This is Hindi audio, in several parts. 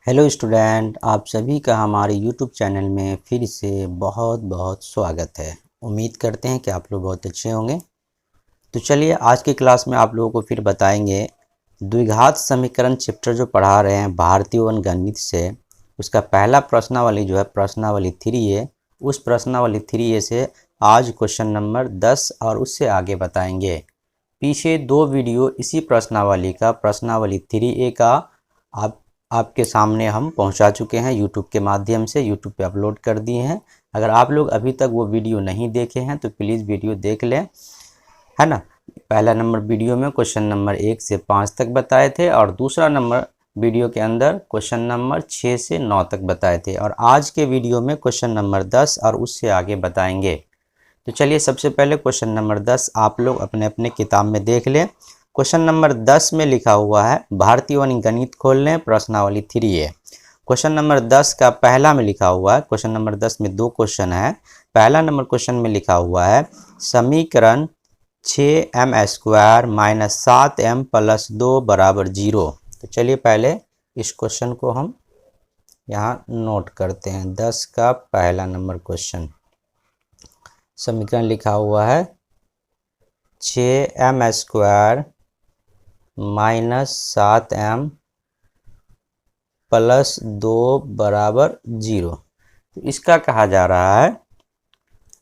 हेलो स्टूडेंट, आप सभी का हमारे यूट्यूब चैनल में फिर से बहुत बहुत स्वागत है। उम्मीद करते हैं कि आप लोग बहुत अच्छे होंगे। तो चलिए आज की क्लास में आप लोगों को फिर बताएंगे द्विघात समीकरण चैप्टर जो पढ़ा रहे हैं भारतीय वन गणित से, उसका पहला प्रश्नावली जो है प्रश्नावली 3A, उस प्रश्नावली 3A से आज क्वेश्चन नंबर 10 और उससे आगे बताएंगे। पीछे 2 वीडियो इसी प्रश्नावली का प्रश्नावली 3A का आपके सामने हम पहुंचा चुके हैं यूट्यूब के माध्यम से, यूट्यूब पे अपलोड कर दिए हैं। अगर आप लोग अभी तक वो वीडियो नहीं देखे हैं तो प्लीज़ वीडियो देख लें, है ना। पहला नंबर वीडियो में क्वेश्चन नंबर 1 से 5 तक बताए थे और दूसरा नंबर वीडियो के अंदर क्वेश्चन नंबर 6 से 9 तक बताए थे, और आज के वीडियो में क्वेश्चन नंबर 10 और उससे आगे बताएंगे। तो चलिए सबसे पहले क्वेश्चन नंबर 10 आप लोग अपने अपने किताब में देख लें। क्वेश्चन नंबर 10 में लिखा हुआ है भारतीय वन गणित खोल लें प्रश्नावली 3A। क्वेश्चन नंबर 10 का पहला में लिखा हुआ है, क्वेश्चन नंबर 10 में 2 क्वेश्चन है। पहला नंबर क्वेश्चन में लिखा हुआ है समीकरण 6m² - 7m + 2 = 0। तो चलिए पहले इस क्वेश्चन को हम यहाँ नोट करते हैं। 10 का पहला नंबर क्वेश्चन, समीकरण लिखा हुआ है 6m² - 7m + 2 = 0। तो इसका कहा जा रहा है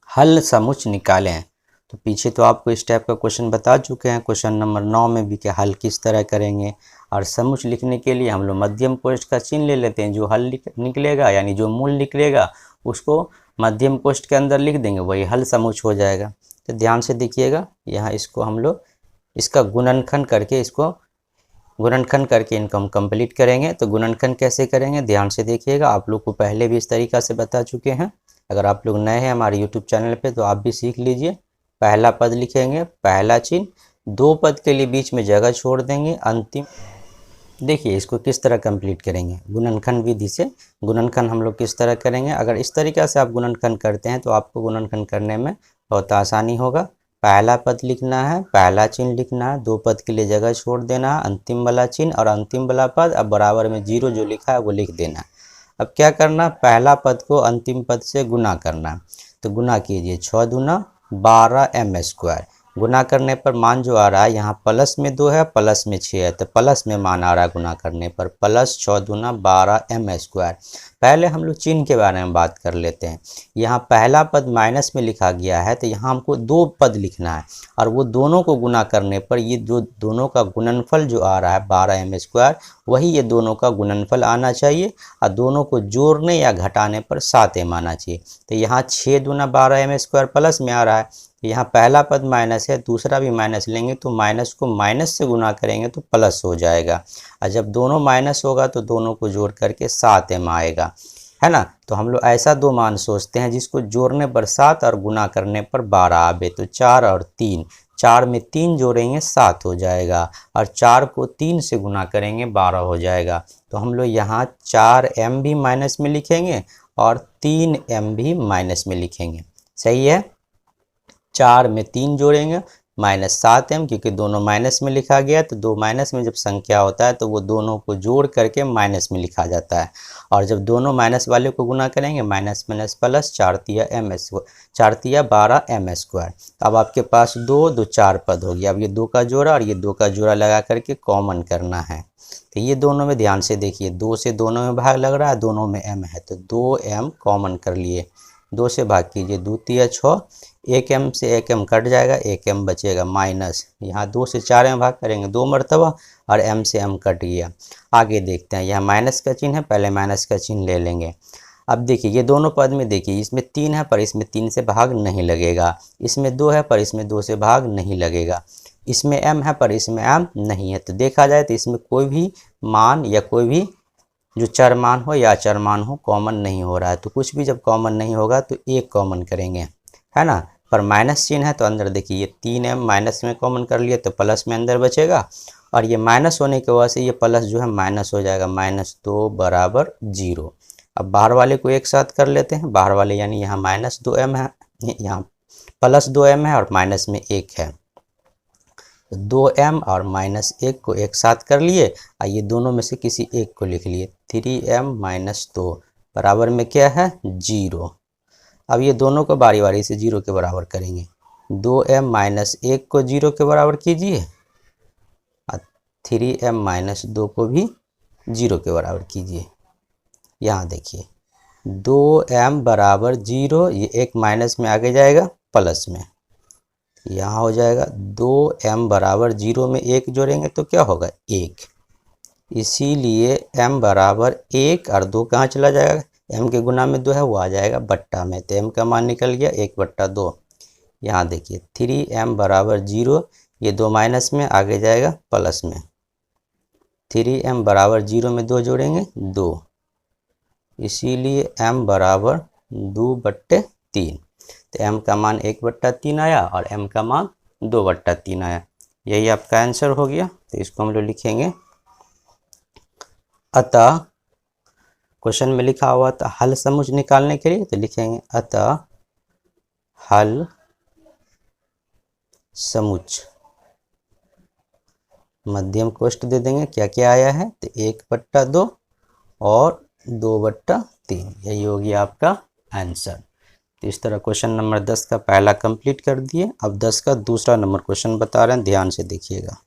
हल समुच्च निकालें। तो पीछे तो आपको इस टाइप का क्वेश्चन बता चुके हैं, क्वेश्चन नंबर 9 में भी कि हल किस तरह करेंगे। और समुच्च लिखने के लिए हम लोग मध्यम कोष्ठ का चिन्ह ले लेते हैं। जो हल निकलेगा यानी जो मूल निकलेगा उसको मध्यम कोष्ठ के अंदर लिख देंगे, वही हल समुच्च हो जाएगा। तो ध्यान से देखिएगा, यहाँ इसको हम लोग इसका गुणनखंड करके इनको हम कंप्लीट करेंगे। तो गुणनखंड कैसे करेंगे ध्यान से देखिएगा, आप लोग को पहले भी इस तरीक़ा से बता चुके हैं। अगर आप लोग नए हैं हमारे यूट्यूब चैनल पे तो आप भी सीख लीजिए। पहला पद लिखेंगे, पहला चिन्ह, 2 पद के लिए बीच में जगह छोड़ देंगे, अंतिम। देखिए इसको किस तरह कंप्लीट करेंगे गुणनखंड विधि से। गुणनखंड हम लोग किस तरह करेंगे, अगर इस तरीक़ा से आप गुणनखंड करते हैं तो आपको गुणनखंड करने में बहुत आसानी होगा। पहला पद लिखना है, पहला चिन्ह लिखना है, 2 पद के लिए जगह छोड़ देना है, अंतिम वाला चिन्ह और अंतिम वाला पद, अब बराबर में 0 जो लिखा है वो लिख देना। अब क्या करना, पहला पद को अंतिम पद से गुना करना। तो गुना कीजिए, 6 दूना 12m²। गुना करने पर मान जो आ रहा है यहाँ प्लस में 2 है, प्लस में 6 है, तो प्लस में मान आ रहा है गुना करने पर, प्लस 6 दूना 12m²। पहले हम लोग चिन्ह के बारे में बात कर लेते हैं। यहाँ पहला पद माइनस में लिखा गया है तो यहाँ हमको 2 पद लिखना है, और वो दोनों को गुना करने पर ये जो दोनों का गुणनफल जो आ रहा है 12m², वही ये दोनों का गुणनफल आना चाहिए, और दोनों को जोड़ने या घटाने पर 7m आना चाहिए। तो यहाँ 6 दूना 12m² प्लस में आ रहा है, यहाँ पहला पद माइनस है, दूसरा भी माइनस लेंगे तो माइनस को माइनस से गुना करेंगे तो प्लस हो जाएगा, और जब दोनों माइनस होगा तो दोनों को जोड़ करके 7m आएगा, है ना। तो हम लोग ऐसा 2 मान सोचते हैं जिसको जोड़ने पर 7 और गुना करने पर 12 आवे। तो 4 और 3, 4 में 3 जोड़ेंगे 7 हो जाएगा, और 4 को 3 से गुना करेंगे 12 हो जाएगा। तो हम लोग यहाँ 4m भी माइनस में लिखेंगे और 3m भी माइनस में लिखेंगे, सही है। 4 में 3 जोड़ेंगे -7m, क्योंकि दोनों माइनस में लिखा गया, तो 2 माइनस में जब संख्या होता है तो वो दोनों को जोड़ करके माइनस में लिखा जाता है, और जब दोनों माइनस वाले को गुना करेंगे माइनस माइनस प्लस, 4 तिया 12m²। अब आपके पास 2 4 पद हो गया। अब ये 2 का जोड़ा और ये 2 का जोड़ा लगा करके कॉमन करना है। तो ये दोनों में ध्यान से देखिए, 2 से दोनों में भाग लग रहा है, दोनों में m है, तो 2m कॉमन कर लिए, 2 से भाग कीजिए, 2 तिया 6, 1m से 1m कट जाएगा, 1m बचेगा माइनस, यहाँ 2 से 4 में भाग करेंगे 2 मरतबा, और m से m कट गया। आगे देखते हैं, यहाँ माइनस का चिन्ह है, पहले माइनस का चिन्ह ले लेंगे। अब देखिए ये दोनों पद में देखिए, इसमें 3 है पर इसमें 3 से भाग नहीं लगेगा, इसमें 2 है पर इसमें 2 से भाग नहीं लगेगा, इसमें m है पर इसमें m नहीं है। तो देखा जाए तो इसमें कोई भी मान या कोई भी जो चर मान हो या अचर मान हो कॉमन नहीं हो रहा है। तो कुछ भी जब कॉमन नहीं होगा तो एक कॉमन करेंगे, है ना। पर माइनस चिन्ह है तो अंदर देखिए ये 3m माइनस में कॉमन कर लिए तो प्लस में अंदर बचेगा, और ये माइनस होने की वजह से ये प्लस जो है माइनस हो जाएगा, -2 = 0। अब बाहर वाले को एक साथ कर लेते हैं, बाहर वाले यानी यहाँ -2m है, यहाँ +2m है और माइनस में 1 है। तो 2m और -1 को एक साथ कर लिए और ये दोनों में से किसी एक को लिख लिए। 3m - 2 बराबर में क्या है 0। अब ये दोनों को बारी बारी से 0 के बराबर करेंगे। 2m - 1 को 0 के बराबर कीजिए और 3m - 2 को भी 0 के बराबर कीजिए। यहाँ देखिए 2m बराबर 0, ये एक माइनस में आगे जाएगा प्लस में, यहाँ हो जाएगा 2m बराबर 0 में 1 जोड़ेंगे तो क्या होगा 1, इसीलिए m बराबर 1 और 2 कहाँ चला जाएगा, m के गुना में 2 है वो आ जाएगा बट्टा में, तो m का मान निकल गया 1/2। यहाँ देखिए 3m बराबर 0, ये 2 माइनस में आगे जाएगा प्लस में, 3m बराबर 0 में 2 जोड़ेंगे 2, इसीलिए m बराबर 2/3। तो m का मान 1/3 आया और m का मान 2/3 आया। यही आपका आंसर हो गया। तो इसको हम लोग लिखेंगे, अतः क्वेश्चन में लिखा हुआ था हल समुच्चय निकालने के लिए, तो लिखेंगे अतः हल समुच्चय, मध्यम कोष्ठ दे देंगे क्या क्या आया है, तो 1/2 और 2/3, यही हो गया आपका आंसर। तो इस तरह क्वेश्चन नंबर 10 का पहला कंप्लीट कर दिए। अब 10 का दूसरा नंबर क्वेश्चन बता रहे हैं, ध्यान से देखिएगा।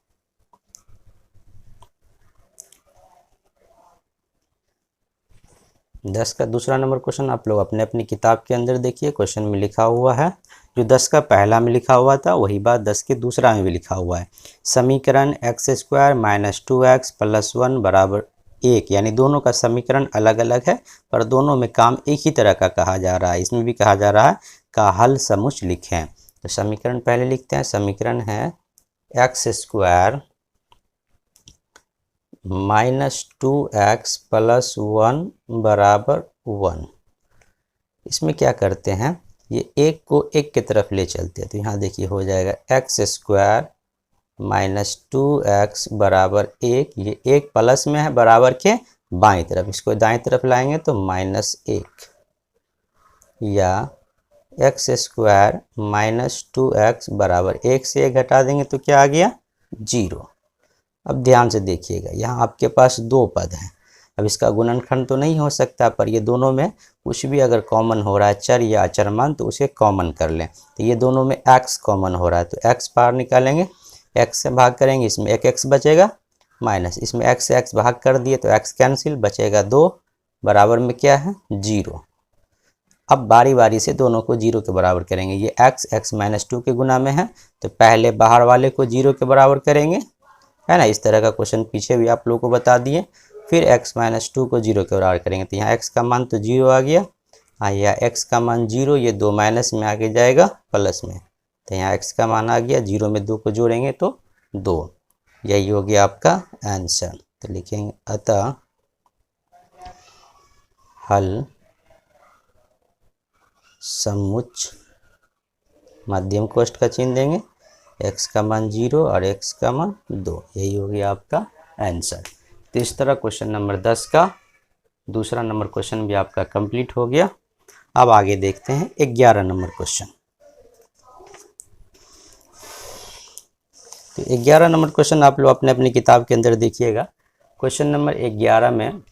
दस का दूसरा नंबर क्वेश्चन आप लोग अपने अपनी किताब के अंदर देखिए। क्वेश्चन में लिखा हुआ है, जो 10 का पहला में लिखा हुआ था वही बात 10 के दूसरा में भी लिखा हुआ है। समीकरण x² - 2x + 1 बराबर 1, यानी दोनों का समीकरण अलग अलग है पर दोनों में काम एक ही तरह का कहा जा रहा है। इसमें भी कहा जा रहा है का हल समुच्चय लिखें। तो समीकरण पहले लिखते हैं। समीकरण है x² - 2x + 1 बराबर 1। इसमें क्या करते हैं, ये एक को एक की तरफ ले चलते हैं, तो यहाँ देखिए हो जाएगा x² - 2x बराबर 1, ये एक प्लस में है बराबर के बाईं तरफ, इसको दाईं तरफ लाएंगे तो -1, या x² - 2x बराबर 1 से 1 घटा देंगे तो क्या आ गया 0। अब ध्यान से देखिएगा, यहाँ आपके पास दो पद हैं। अब इसका गुणनखंड तो नहीं हो सकता, पर ये दोनों में कुछ भी अगर कॉमन हो रहा है, चर या अचर मान, तो उसे कॉमन कर लें। तो ये दोनों में x कॉमन हो रहा है, तो x बाहर निकालेंगे, x से भाग करेंगे, इसमें एक x बचेगा माइनस, इसमें x से x भाग कर दिए तो x कैंसिल, बचेगा 2 बराबर में क्या है 0। अब बारी बारी से दोनों को 0 के बराबर करेंगे। ये x - 2 के गुना में है, तो पहले बाहर वाले को 0 के बराबर करेंगे, है ना। इस तरह का क्वेश्चन पीछे भी आप लोगों को बता दिए। फिर x - 2 को 0 के बराबर करेंगे, तो यहाँ x का मान तो 0 आ गया, हाँ या x का मान 0, ये 2 माइनस में आगे जाएगा प्लस में, तो यहाँ x का मान आ गया, 0 में 2 को जोड़ेंगे तो 2, यही हो गया आपका आंसर। तो लिखेंगे अतः हल समुच्चय, मध्यम कोष्ठ का चिन्ह देंगे, x का मान 0 और x का मान 2, यही हो गया आपका आंसर। तो इस तरह क्वेश्चन नंबर 10 का दूसरा नंबर क्वेश्चन भी आपका कंप्लीट हो गया। अब आगे देखते हैं 11 नंबर क्वेश्चन। तो 11 नंबर क्वेश्चन आप लोग अपने अपनी किताब के अंदर देखिएगा। क्वेश्चन नंबर 11 में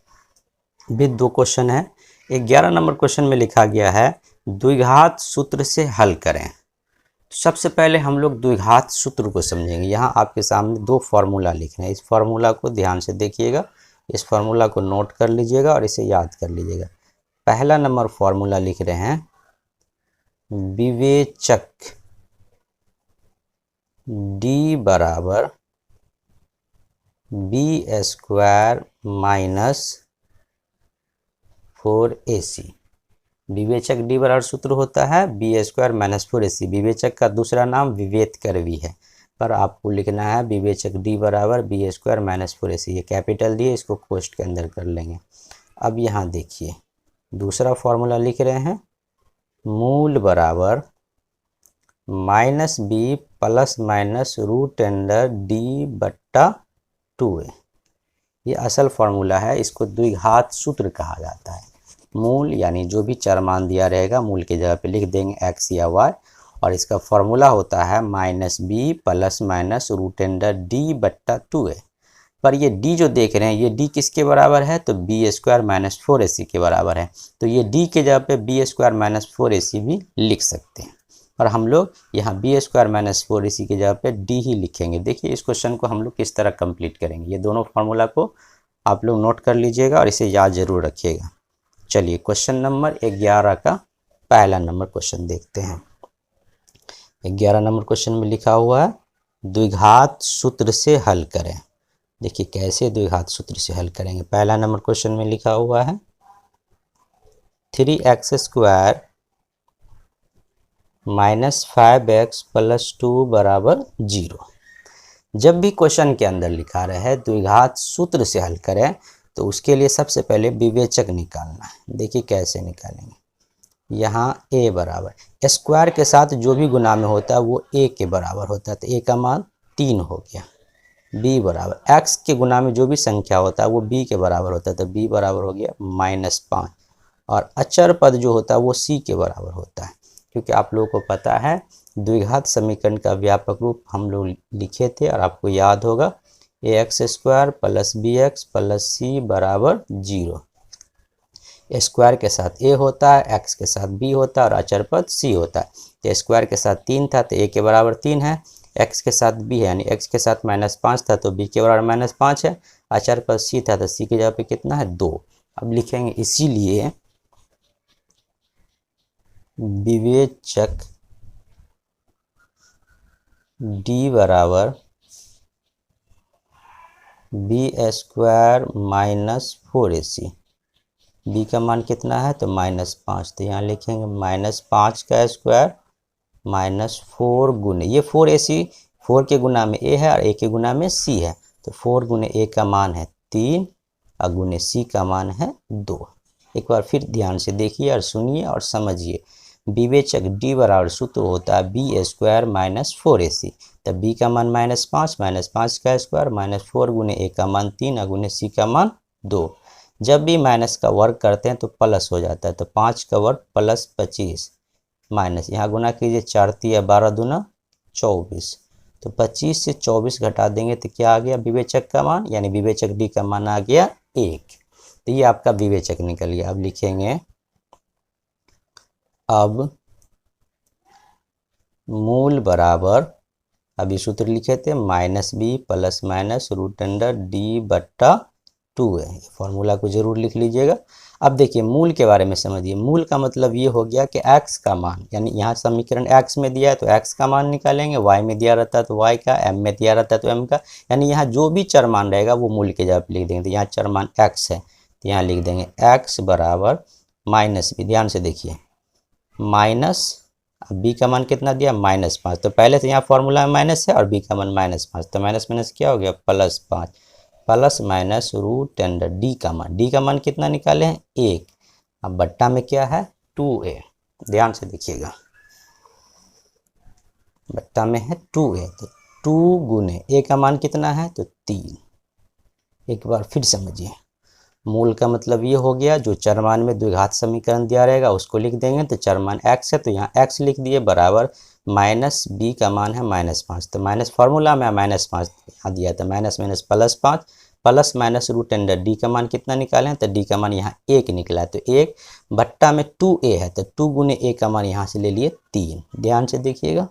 भी दो क्वेश्चन है। 11 नंबर क्वेश्चन में लिखा गया है द्विघात सूत्र से हल करें। सबसे पहले हम लोग द्विघात सूत्र को समझेंगे। यहाँ आपके सामने दो फार्मूला लिखना है, इस फार्मूला को ध्यान से देखिएगा, इस फार्मूला को नोट कर लीजिएगा और इसे याद कर लीजिएगा। पहला नंबर फार्मूला लिख रहे हैं, विवेचक d बराबर b² - 4ac। विवेचक d बराबर सूत्र होता है b² - 4ac। विवेचक का दूसरा नाम विवेतकर भी है, पर आपको लिखना है विवेचक d बराबर b² - 4ac। ये कैपिटल दिए, इसको कोष्ठ के अंदर कर लेंगे। अब यहाँ देखिए दूसरा फॉर्मूला लिख रहे हैं, मूल बराबर -b ± √d/2a। ये असल फार्मूला है, इसको द्विघात सूत्र कहा जाता है। मूल यानी जो भी चर मान दिया रहेगा, मूल की जगह पे लिख देंगे x या y, और इसका फॉर्मूला होता है -b plus minus root under D बट्टा 2a। पर ये d जो देख रहे हैं ये d किसके बराबर है, तो b स्क्वायर माइनस 4ac के बराबर है। तो ये d के जगह पे b स्क्वायर माइनस 4ac भी लिख सकते हैं, और हम लोग यहाँ b स्क्वायर माइनस 4ac की जगह पे d ही लिखेंगे। देखिए इस क्वेश्चन को हम लोग किस तरह कंप्लीट करेंगे, ये दोनों फार्मूला को आप लोग नोट कर लीजिएगा और इसे याद जरूर रखिएगा। चलिए क्वेश्चन नंबर 11 का पहला नंबर क्वेश्चन देखते हैं। 11 नंबर क्वेश्चन में लिखा हुआ है द्विघात सूत्र से हल करें। देखिए कैसे द्विघात सूत्र से हल करेंगे। पहला नंबर क्वेश्चन में लिखा हुआ है 3x square minus 5x plus 2 बराबर 0। जब भी क्वेश्चन के अंदर लिखा रहा है द्विघात सूत्र से हल करें तो उसके लिए सबसे पहले विवेचक निकालना है। देखिए कैसे निकालेंगे। यहाँ a बराबर स्क्वायर के साथ जो भी गुना में होता है वो a के बराबर होता है, तो a का मान 3 हो गया। b बराबर x के गुना में जो भी संख्या होता है वो b के बराबर होता है, तो b बराबर हो गया -5। और अचर पद जो होता है वो c के बराबर होता है, क्योंकि आप लोगों को पता है द्विघात समीकरण का व्यापक रूप हम लोग लिखे थे और आपको याद होगा ax square plus bx plus c बराबर 0। स्क्वायर के साथ a होता है, x के साथ b होता है और अचर पद c होता है। तो स्क्वायर के साथ 3 था तो a के बराबर 3 है, x के साथ b है यानी x के साथ -5 था तो b के बराबर -5 है, अचर पद c था तो c की जगह पे कितना है 2। अब लिखेंगे इसीलिए विवेचक d बराबर b square minus 4ac। b का मान कितना है तो -5, तो यहाँ लिखेंगे -5 का स्क्वायर -4 गुने ये 4ac, 4 के गुना में a है और a के गुना में c है, तो 4 गुने a का मान है 3 और गुने c का मान है 2। एक बार फिर ध्यान से देखिए और सुनिए और समझिए। विवेचक d बराबर सूत्र होता है b स्क्वायर माइनस 4ac, तब b का मान -5 का स्क्वायर -4 गुने a का मान 3 और गुने c का मान 2। जब भी माइनस का वर्ग करते हैं तो प्लस हो जाता है, तो 5 का वर्ग प्लस 25 माइनस यहाँ गुना कीजिए 4 × 12 दूना 24, तो 25 से 24 घटा देंगे तो क्या आ गया विवेचक का मान, यानी विवेचक d का मान आ गया 1। तो ये आपका विवेचक निकल गया। अब लिखेंगे अब मूल बराबर, अभी सूत्र लिखे थे -b plus minus root under D बट्टा 2 है। फॉर्मूला को जरूर लिख लीजिएगा। अब देखिए मूल के बारे में समझिए। मूल का मतलब ये हो गया कि x का मान, यानी यहाँ समीकरण x में दिया है तो x का मान निकालेंगे, y में दिया रहता है तो y का, m में दिया रहता है तो m का, यानी यहाँ जो भी चर मान रहेगा वो मूल के जगह लिख देंगे। तो यहाँ चर मान x है तो यहाँ लिख देंगे x बराबर -b। ध्यान से देखिए माइनस, अब b का मान कितना दिया -5, तो पहले से यहाँ फॉर्मूला में माइनस है और b का मान -5, तो माइनस माइनस क्या हो गया +5 plus minus root under d का मान कितना निकाले हैं 1। अब बट्टा में क्या है 2a। ध्यान से देखिएगा बट्टा में है 2a, तो 2 गुने a का मान कितना है तो 3। एक बार फिर समझिए। मूल का मतलब ये हो गया जो चरमान में द्विघात समीकरण दिया रहेगा उसको लिख देंगे, तो चरमान x है तो यहाँ x लिख दिए बराबर -b का मान है -5, तो माइनस फार्मूला में -5 यहाँ दिया था, -+5 plus minus root under d का मान कितना निकालें तो d का मान यहाँ 1 निकला, तो 1 बट्टा में 2a है तो 2 गुने a का मान यहाँ से ले लिए 3। ध्यान से देखिएगा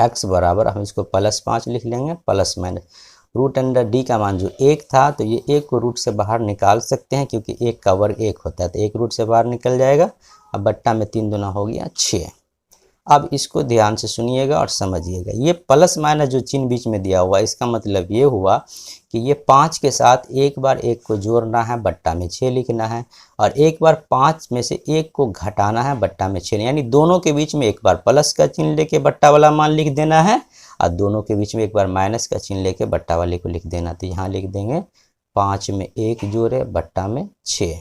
x बराबर हम इसको +5 लिख लेंगे plus minus root under d का मान जो 1 था तो ये 1 को रूट से बाहर निकाल सकते हैं क्योंकि 1 का वर्ग 1 होता है, तो 1 रूट से बाहर निकल जाएगा। अब बट्टा में 3 दूना हो गया 6। अब इसको ध्यान से सुनिएगा और समझिएगा। ये प्लस माइनस जो चिन्ह बीच में दिया हुआ इसका मतलब ये हुआ कि ये 5 के साथ एक बार 1 को जोड़ना है, बट्टा में 6 लिखना है, और एक बार 5 में से 1 को घटाना है, बट्टा में 6, यानी दोनों के बीच में एक बार प्लस का चिन्ह लेके बट्टा वाला मान लिख देना है और दोनों के बीच में एक बार माइनस का चिन्ह लेके बट्टा वाले को लिख देना। तो यहाँ लिख देंगे 5 में 1 जोड़े बट्टा में 6,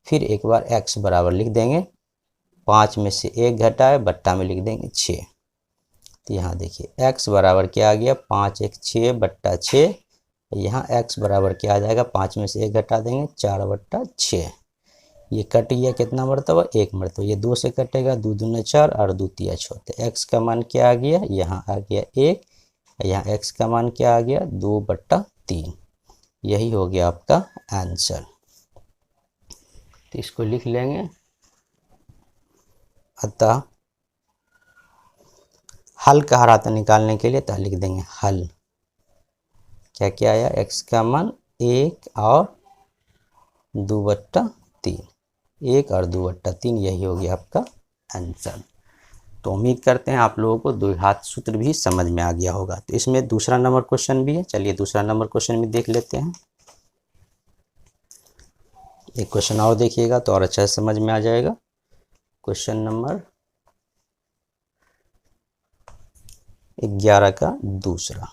फिर एक बार x बराबर लिख देंगे 5 में से 1 घटाए बट्टा में लिख देंगे 6। तो यहाँ देखिए x बराबर क्या आ गया 5 1 6 बट्टा 6, यहाँ x बराबर क्या आ जाएगा 5 में से 1 घटा देंगे 4 बट्टा 6। ये कट गया, कितना मरतबा, एक मरतबा। ये 2 से कटेगा, 2 दूना 4 और 2 तिया 6। तो x का मान क्या आ गया, यहाँ आ गया 1, यहाँ x का मान क्या आ गया 2/3। यही हो गया आपका आंसर। तो इसको लिख लेंगे। अतः हल कहा रहा था निकालने के लिए, तो लिख देंगे हल। क्या क्या आया, x का मान 1 और 2/3, 1 और 2/3, यही हो गया आपका आंसर। तो उम्मीद करते हैं आप लोगों को द्विघात सूत्र भी समझ में आ गया होगा। तो इसमें दूसरा नंबर क्वेश्चन भी है, चलिए दूसरा नंबर क्वेश्चन भी देख लेते हैं। एक क्वेश्चन और देखिएगा तो और अच्छा समझ में आ जाएगा। क्वेश्चन नंबर 11 का दूसरा,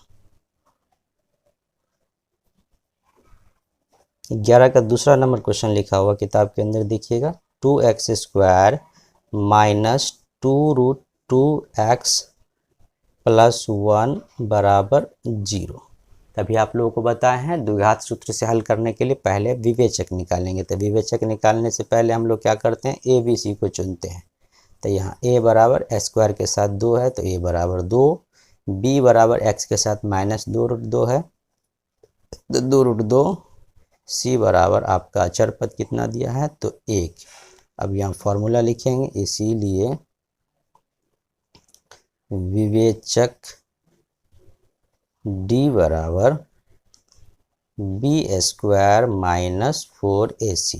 11 का दूसरा नंबर क्वेश्चन लिखा हुआ किताब के अंदर, देखिएगा 2x² माइनस 2√2x प्लस 1 बराबर 0। तभी आप लोगों को बताए हैं द्विघात सूत्र से हल करने के लिए पहले विवेचक निकालेंगे। तो विवेचक निकालने से पहले हम लोग क्या करते हैं, ए बी सी को चुनते हैं। तो यहाँ a बराबर x² के साथ 2 है तो a बराबर 2, b बराबर x के साथ माइनस 2√2 है तो 2√2, c बराबर आपका अचर पद कितना दिया है तो 1। अब यहाँ फॉर्मूला लिखेंगे, इसीलिए विवेचक d बराबर b² माइनस 4ac।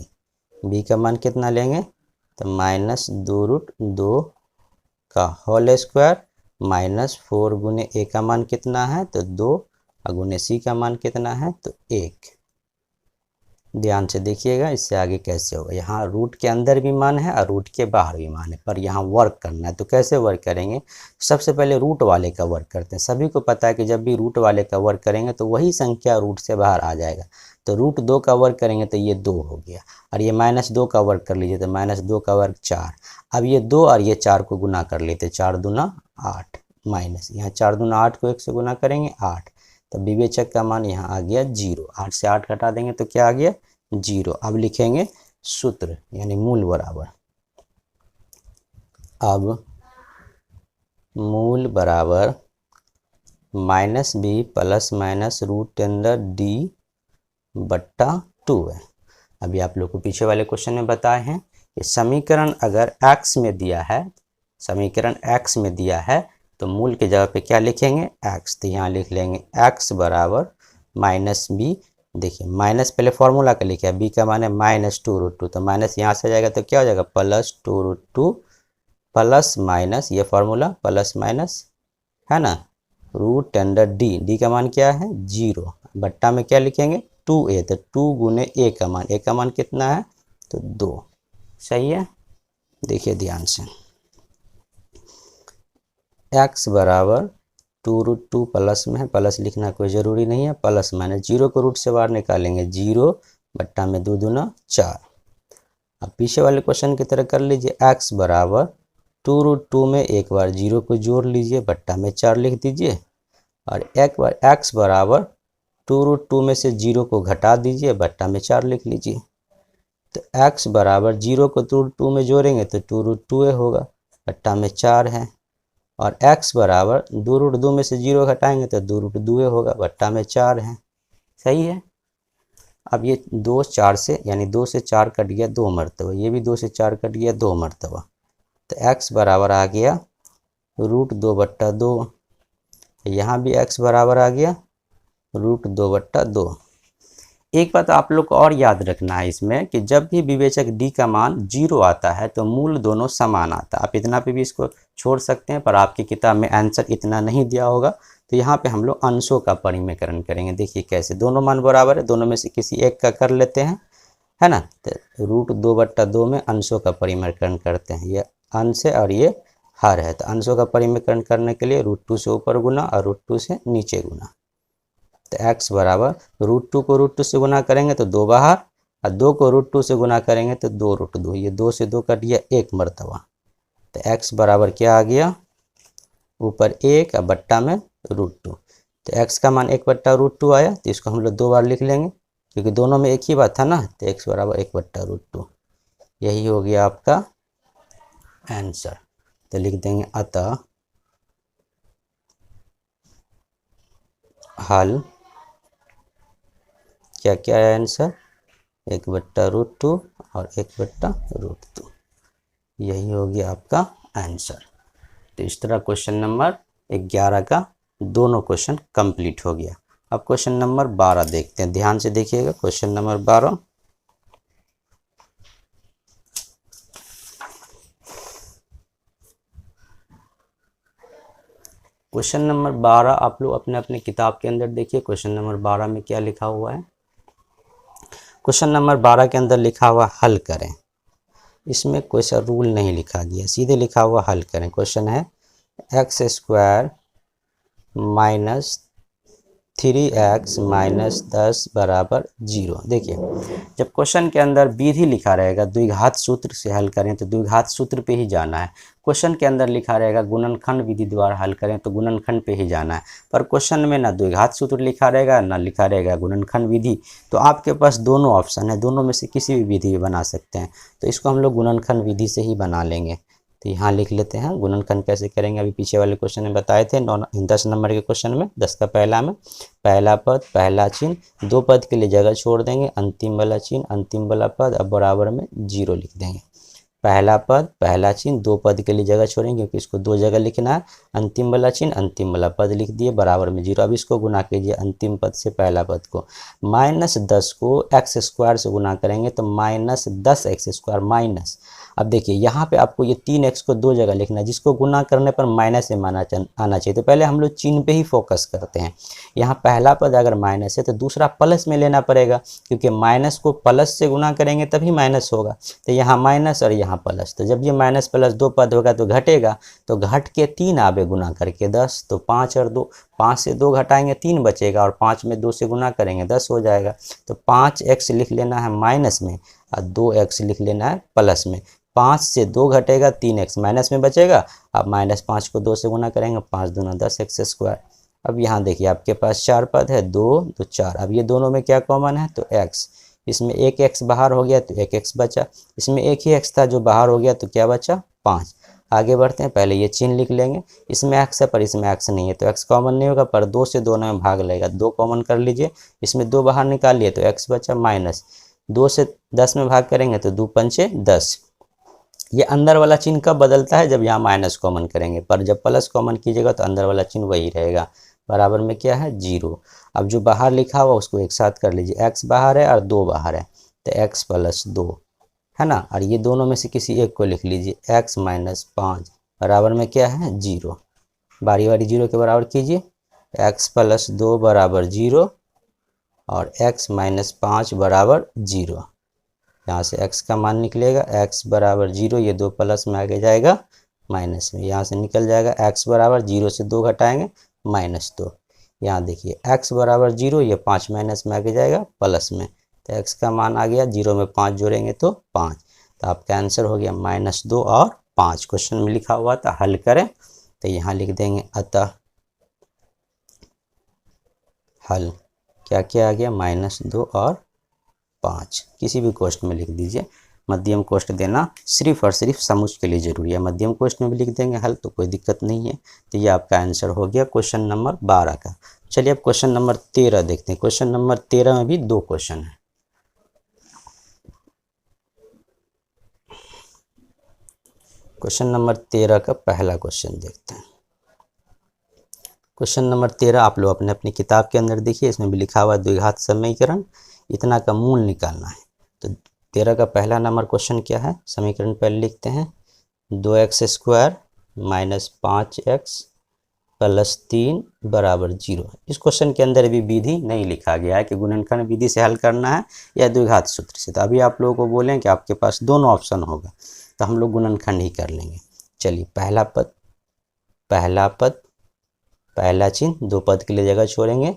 b का मान कितना लेंगे तो माइनस 2√2 का होल स्क्वायर माइनस 4 गुने a का मान कितना है तो 2 और गुने c का मान कितना है तो 1। ध्यान से देखिएगा इससे आगे कैसे होगा। यहाँ रूट के अंदर भी मान है और रूट के बाहर भी मान है, पर यहाँ वर्क करना है। तो कैसे वर्क करेंगे, सबसे पहले रूट वाले का वर्क करते हैं। सभी को पता है कि जब भी रूट वाले का वर्क करेंगे तो वही संख्या रूट से बाहर आ जाएगा। तो √2 का वर्क करेंगे तो ये 2 हो गया, और ये -2 का वर्क कर लीजिए तो -2 का वर्क 4। अब ये 2 और ये 4 को गुना कर लेते, 4 दूना 8 माइनस, यहाँ 4 दूना 8 को 1 से गुना करेंगे 8। तो विवेचक का मान यहाँ आ गया 0। 8 से 8 घटा देंगे तो क्या आ गया 0। अब लिखेंगे सूत्र यानी मूल बराबर, अब मूल बराबर -b प्लस माइनस √10d/2 है। अभी आप लोग को पीछे वाले क्वेश्चन में बताए हैं कि समीकरण अगर x में दिया है, समीकरण x में दिया है तो मूल के जगह पे क्या लिखेंगे x। तो यहाँ लिख लेंगे x बराबर -b। देखिए माइनस पहले फॉर्मूला का लिखा है, b का मान है -2√2, तो माइनस यहाँ से जाएगा तो क्या हो जाएगा +2√2 प्लस माइनस, ये फॉर्मूला प्लस माइनस है ना, √10d, d का मान क्या है 0, बट्टा में क्या लिखेंगे 2a। तो 2 गुने a का मान, a का मान कितना है तो 2। सही है, देखिए ध्यान से, x बराबर 2√2 प्लस में है, प्लस लिखना कोई ज़रूरी नहीं है, प्लस माइनस 0 को रूट से बाहर निकालेंगे 0 बट्टा में 2 दूना 4। अब पीछे वाले क्वेश्चन की तरह कर लीजिए, x बराबर 2√2 में एक बार 0 को जोड़ लीजिए बट्टा में 4 लिख दीजिए, और एक बार x बराबर 2√2 में से 0 को घटा दीजिए बट्टा में 4 लिख लीजिए। तो x बराबर 0 को 2√2 में जोड़ेंगे तो 2√2 होगा बट्टा में 4 है, और x बराबर 2√2 में से 0 घटाएंगे तो 2√2 होगा बट्टा में 4 है। सही है। अब ये 2 4 से यानी 2 से 4 कट गया 2 मरतबा, ये भी 2 से 4 कट गया 2 मरतबा, तो x बराबर आ गया √2/2। यहाँ भी x बराबर आ गया √2/2। एक बात आप लोग को और याद रखना है इसमें कि जब भी विवेचक d का मान 0 आता है तो मूल दोनों समान आता है। आप इतना पे भी इसको छोड़ सकते हैं, पर आपकी किताब में आंसर इतना नहीं दिया होगा। तो यहाँ पे हम लोग अंशों का परिमेयकरण करेंगे। देखिए कैसे, दोनों मान बराबर है, दोनों में से किसी एक का कर लेते हैं, है ना। तो √2/2 में अंशों का परिमेयकरण करते हैं, ये अंश है और ये हर है। तो अंशों का परिमेयकरण करने के लिए √2 से ऊपर गुना और √2 से नीचे गुना। तो x बराबर √2 को √2 से गुना करेंगे तो 2 बाहर, और 2 को √2 से गुना करेंगे तो 2√2, ये 2 से 2 कट गया 1 मरतबा। तो x बराबर क्या आ गया, ऊपर 1 और बट्टा में √2। तो x का मान 1/√2 आया, तो इसको हम लोग 2 बार लिख लेंगे क्योंकि दोनों में एक ही बात था ना। तो x बराबर 1/√2। यही हो गया आपका आंसर। तो लिख देंगे अतः हल क्या क्या है आंसर, 1/√2 और 1/√2, यही हो गया आपका आंसर। तो इस तरह क्वेश्चन नंबर 11 का दोनों क्वेश्चन कंप्लीट हो गया। अब क्वेश्चन नंबर 12 देखते हैं, ध्यान से देखिएगा। क्वेश्चन नंबर 12, क्वेश्चन नंबर 12 आप लोग अपने अपने किताब के अंदर देखिए। क्वेश्चन नंबर 12 में क्या लिखा हुआ है। क्वेश्चन नंबर 12 के अंदर लिखा हुआ हल करें। इसमें कोई सा रूल नहीं लिखा गया, सीधे लिखा हुआ हल करें। क्वेश्चन है x² माइनस 3x माइनस 10 बराबर 0। देखिए जब क्वेश्चन के अंदर विधि लिखा रहेगा द्विघात सूत्र से हल करें तो द्विघात सूत्र पे ही जाना है। क्वेश्चन के अंदर लिखा रहेगा गुणनखंड विधि द्वारा हल करें तो गुणनखंड पे ही जाना है। पर क्वेश्चन में ना द्विघात सूत्र लिखा रहेगा ना लिखा रहेगा गुणनखंड विधि, तो आपके पास दोनों ऑप्शन है, दोनों में से किसी भी विधि बना सकते हैं। तो इसको हम लोग गुणनखंड विधि से ही बना लेंगे। तो यहाँ लिख लेते हैं गुणनखंड कैसे करेंगे। अभी पीछे वाले क्वेश्चन में बताए थे 10 नंबर के क्वेश्चन में 10 का पहला में पहला पद पहला चिन्ह, दो पद के लिए जगह छोड़ देंगे, अंतिम वाला चिन्ह अंतिम वाला पद, अब बराबर में 0 लिख देंगे। पहला पद पहला चिन्ह, दो पद के लिए जगह छोड़ेंगे क्योंकि इसको दो जगह लिखना है, अंतिम वाला चिन्ह अंतिम वाला पद लिख दिए, बराबर में 0। अब इसको गुना कीजिए अंतिम पद से पहला पद को, -10 को x² से गुना करेंगे तो -10x² माइनस। अब देखिए यहाँ पे आपको ये 3x को दो जगह लिखना है, जिसको गुना करने पर माइनस में आना चाहिए। तो पहले हम लोग चिन्ह पे ही फोकस करते हैं। यहाँ पहला पद अगर माइनस है तो दूसरा प्लस में लेना पड़ेगा, क्योंकि माइनस को प्लस से गुना करेंगे तभी माइनस होगा। तो यहाँ माइनस और यहाँ प्लस, तो जब ये माइनस प्लस दो पद होगा तो घटेगा, तो घट के 3 आवे गुना करके 10, तो 5 और 2, 5 से 2 घटाएंगे 3 बचेगा, और 5 में 2 से गुना करेंगे 10 हो जाएगा। तो 5x लिख लेना है माइनस में और 2x लिख लेना है प्लस में। 5 से 2 घटेगा 3x माइनस में बचेगा। अब -5 को 2 से गुना करेंगे, 5 दूना 10x²। अब यहाँ देखिए आपके पास 4 पद है, 2 तो 4। अब ये दोनों में क्या कॉमन है तो x, इसमें एक x बाहर हो गया तो एक x बचा, इसमें एक ही x था जो बाहर हो गया तो क्या बचा 5। आगे बढ़ते हैं, पहले ये चिन्ह लिख लेंगे, इसमें x है पर इसमें x नहीं है तो x कॉमन नहीं होगा, पर 2 से दोनों में भाग लगेगा, 2 कॉमन कर लीजिए, इसमें 2 बाहर निकाल लिए तो x बचा, माइनस 2 से 10 में भाग करेंगे तो 2 पंचे 10। ये अंदर वाला चिन्ह कब बदलता है, जब यहाँ माइनस कॉमन करेंगे, पर जब प्लस कॉमन कीजिएगा तो अंदर वाला चिन्ह वही रहेगा, बराबर में क्या है 0। अब जो बाहर लिखा हुआ उसको एक साथ कर लीजिए, x बाहर है और 2 बाहर है तो x + 2 है ना, और ये दोनों में से किसी एक को लिख लीजिए, x - 5 बराबर में क्या है 0। बारी बारी 0 के बराबर कीजिए, x + 2 बराबर 0 और x - 5 बराबर 0। यहाँ से x का मान निकलेगा, x बराबर 0, ये 2 प्लस में आगे जाएगा माइनस में, यहाँ से निकल जाएगा x बराबर 0 से 2 घटाएंगे -2। यहाँ देखिए x बराबर 0, ये 5 माइनस में आगे जाएगा प्लस में, तो x का मान आ गया 0 में 5 जोड़ेंगे तो 5। तो आपका आंसर हो गया -2 और 5। क्वेश्चन में लिखा हुआ था हल करें, तो यहाँ लिख देंगे अतः हल क्या क्या आ गया -2 और 5। किसी भी कोष्ठ में लिख दीजिए, मध्यम कोष्ठ देना सिर्फ और सिर्फ समुच्चय के लिए जरूरी है, मध्यम कोष्ठ में भी लिख देंगे हल तो कोई दिक्कत नहीं है। तो ये आपका आंसर हो गया क्वेश्चन नंबर 12 का। चलिए अब क्वेश्चन नंबर 13 देखते हैं। क्वेश्चन नंबर 13 में भी 2 क्वेश्चन है। क्वेश्चन नंबर 13 का पहला क्वेश्चन देखते हैं। क्वेश्चन नंबर 13 आप लोग अपने अपनी किताब के अंदर देखिए, इसमें भी लिखा हुआ है द्विघात समीकरण इतना का मूल निकालना है। तो 13 का पहला नंबर क्वेश्चन क्या है, समीकरण पहले लिखते हैं, 2x² - 5x + 3 बराबर 0। इस क्वेश्चन के अंदर भी विधि नहीं लिखा गया है कि गुणनखंड विधि से हल करना है या द्विघात सूत्र से। तो अभी आप लोगों को बोलें कि आपके पास दोनों ऑप्शन होगा, तो हम लोग गुणनखंड ही कर लेंगे। चलिए पहला पद पहला चिन्ह, दो पद के लिए जगह छोड़ेंगे,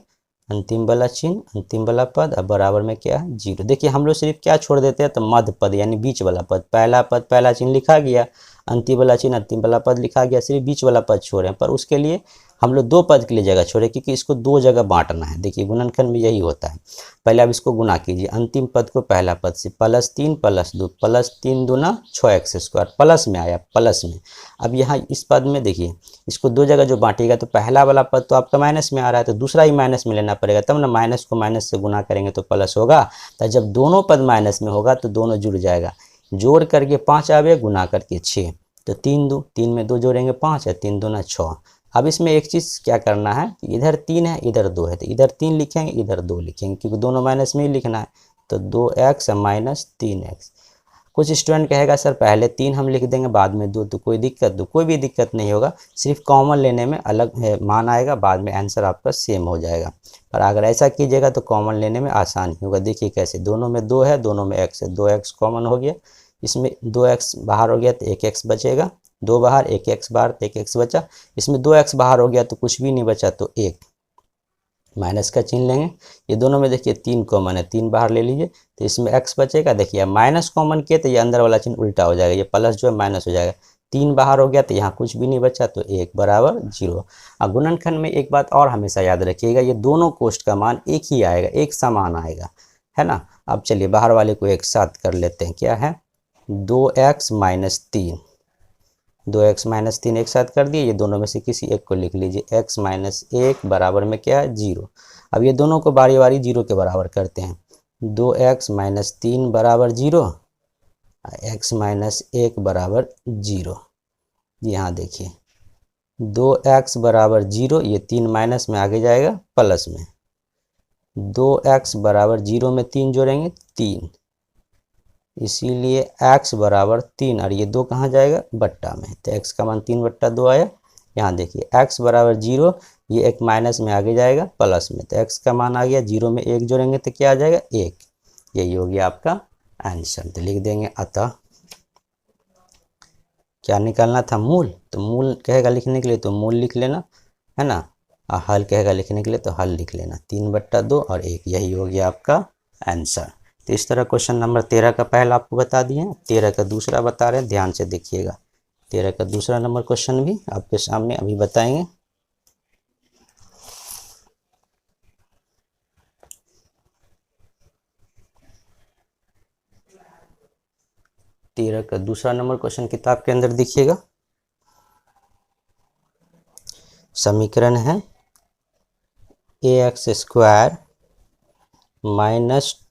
अंतिम वाला चिन्ह अंतिम वाला पद, अब बराबर में क्या है 0। देखिए हम लोग सिर्फ क्या छोड़ देते हैं तो मध्य पद यानी बीच वाला पद, पहला पद पहला चिन्ह लिखा गया, अंतिम वाला चिन्ह अंतिम वाला पद लिखा गया, सिर्फ बीच वाला पद छोड़े, पर उसके लिए हम लोग 2 पद के लिए जगह छोड़े क्योंकि इसको 2 जगह बांटना है। देखिए गुणनखंड में यही होता है। पहले आप इसको गुना कीजिए, अंतिम पद को पहला पद से, +3 +2 +3 दूना 6x² प्लस में आया, प्लस में। अब यहाँ इस पद में देखिए इसको 2 जगह जो बांटिएगा तो पहला वाला पद तो आपका माइनस में आ रहा है, तो दूसरा ही माइनस में लेना पड़ेगा, तब ना माइनस को माइनस से गुना करेंगे तो प्लस होगा। तो जब दोनों पद माइनस में होगा तो दोनों जुड़ जाएगा, जोड़ करके 5 आवे, गुना करके 6, तो 3 में 2 जोड़ेंगे 5 है, 3 दूना 6। अब इसमें एक चीज़ क्या करना है, इधर 3 है इधर 2 है, तो इधर 3 लिखेंगे इधर 2 लिखेंगे क्योंकि दोनों माइनस में ही लिखना है। तो 2x - 3x। कुछ स्टूडेंट कहेगा सर पहले 3 हम लिख देंगे बाद में 2, तो कोई भी दिक्कत नहीं होगा, सिर्फ कॉमन लेने में अलग है मान आएगा, बाद में आंसर आपका सेम हो जाएगा। पर अगर ऐसा कीजिएगा तो कॉमन लेने में आसानी होगा। देखिए कैसे, दोनों में 2 है, दोनों में x है, 2x कॉमन हो गया, इसमें 2x बाहर हो गया तो 1x बचेगा, 2 बाहर 1x बाहर तो 1x बचा, इसमें 2x बाहर हो गया तो कुछ भी नहीं बचा, तो 1 माइनस का चिन्ह लेंगे। ये दोनों में देखिए 3 कॉमन है, 3 बाहर ले लीजिए तो इसमें x बचेगा। देखिए माइनस कॉमन किए तो ये अंदर वाला चिन्ह उल्टा हो जाएगा, ये प्लस जो है माइनस हो जाएगा, 3 बाहर हो गया तो यहाँ कुछ भी नहीं बचा, तो 1 बराबर 0। अब गुणनखंड में एक बात और हमेशा याद रखिएगा, ये दोनों कोष्ठ का मान एक ही आएगा, एक समान आएगा, है ना। अब चलिए बाहर वाले को एक साथ कर लेते हैं, क्या है 2x - 3, 2x - 3 एक साथ कर दिए, ये दोनों में से किसी एक को लिख लीजिए, x - 1 बराबर में क्या है 0। अब ये दोनों को बारी बारी 0 के बराबर करते हैं, 2x - 3 बराबर 0, x - 1 बराबर 0। यहाँ देखिए 2x बराबर 0, ये 3 माइनस में आगे जाएगा प्लस में, 2x बराबर 0 में 3 जोड़ेंगे 3, इसीलिए x बराबर 3, और ये 2 कहाँ जाएगा बट्टा में, तो x का मान 3/2 आया। यहाँ देखिए x बराबर 0, ये एक माइनस में आगे जाएगा प्लस में, तो x का मान आ गया, 0 में 1 जोड़ेंगे तो क्या आ जाएगा 1, यही हो गया आपका आंसर। तो लिख देंगे अतः क्या निकालना था, मूल, तो मूल कहेगा लिखने के लिए तो मूल लिख लेना, है ना, और हल कहेगा लिखने के लिए तो हल लिख लेना, 3/2 और 1, यही हो गया आपका आंसर। तो इस तरह क्वेश्चन नंबर 13 का पहला आपको बता दिए, 13 का दूसरा बता रहे हैं, ध्यान से देखिएगा। 13 का दूसरा नंबर क्वेश्चन भी आपके सामने अभी बताएंगे। तेरह का दूसरा नंबर क्वेश्चन किताब के अंदर देखिएगा, समीकरण है ax²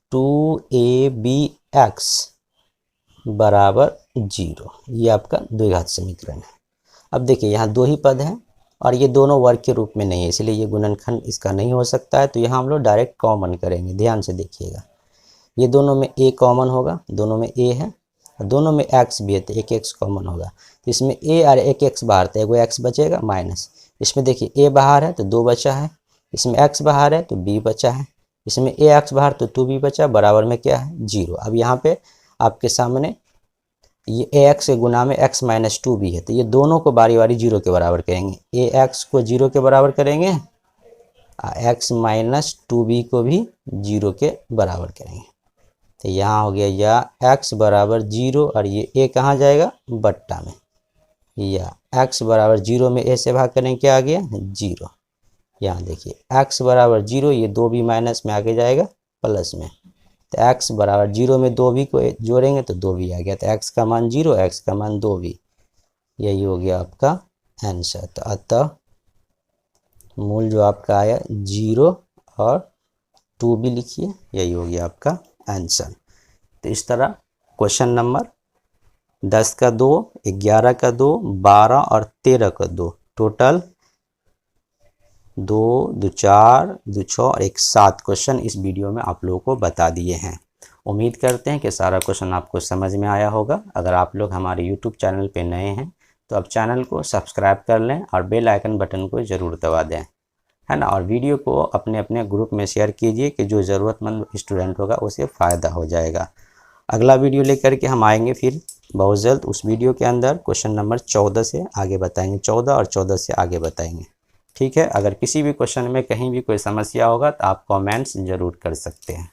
- 2abx बराबर 0, ये आपका द्विघात समीकरण है। अब देखिए यहाँ 2 ही पद हैं और ये दोनों वर्ग के रूप में नहीं है, इसलिए ये गुणनखंड इसका नहीं हो सकता है, तो यहाँ हम लोग डायरेक्ट कॉमन करेंगे। ध्यान से देखिएगा, ये दोनों में a कॉमन होगा, दोनों में a है, दोनों में x भी है तो एक x कॉमन होगा, तो इसमें a और एक x बाहर, तो एगो x बचेगा माइनस, इसमें देखिए a बाहर है तो 2 बचा है, इसमें x बाहर है तो b बचा है, इसमें ax बाहर तो 2b बचा, बराबर में क्या है 0। अब यहाँ पे आपके सामने ये ax के गुना में x - 2b है, तो ये दोनों को बारी बारी 0 के बराबर करेंगे, ax को 0 के बराबर करेंगे, x - 2b को भी 0 के बराबर करेंगे, तो यहाँ हो गया या x बराबर 0 और ये a कहाँ जाएगा बट्टा में, या x बराबर 0 में a से भाग करेंगे क्या आ गया 0। यहाँ देखिए x बराबर 0, ये 2b माइनस में आगे जाएगा प्लस में, तो x बराबर 0 में 2b को जोड़ेंगे तो 2b आ गया, तो x का मान 0, x का मान 2b, यही हो गया आपका आंसर। तो अतः मूल जो आपका आया 0 और 2b लिखिए, यही हो गया आपका आंसर। तो इस तरह क्वेश्चन नंबर 10 का 2, 11 का 2, 12 और 13 का 2, टोटल 2, 2, 4, 2, 6 और 1, 7 क्वेश्चन इस वीडियो में आप लोगों को बता दिए हैं। उम्मीद करते हैं कि सारा क्वेश्चन आपको समझ में आया होगा। अगर आप लोग हमारे YouTube चैनल पे नए हैं तो आप चैनल को सब्सक्राइब कर लें और बेल आइकन बटन को ज़रूर दबा दें, है ना, और वीडियो को अपने अपने ग्रुप में शेयर कीजिए कि जो ज़रूरतमंद स्टूडेंट होगा उसे फ़ायदा हो जाएगा। अगला वीडियो लेकर के हम आएंगे फिर बहुत जल्द। उस वीडियो के अंदर क्वेश्चन नंबर 14 से आगे बताएंगे, 14 और 14 से आगे बताएंगे, ठीक है। अगर किसी भी क्वेश्चन में कहीं भी कोई समस्या होगा तो आप कमेंट्स ज़रूर कर सकते हैं।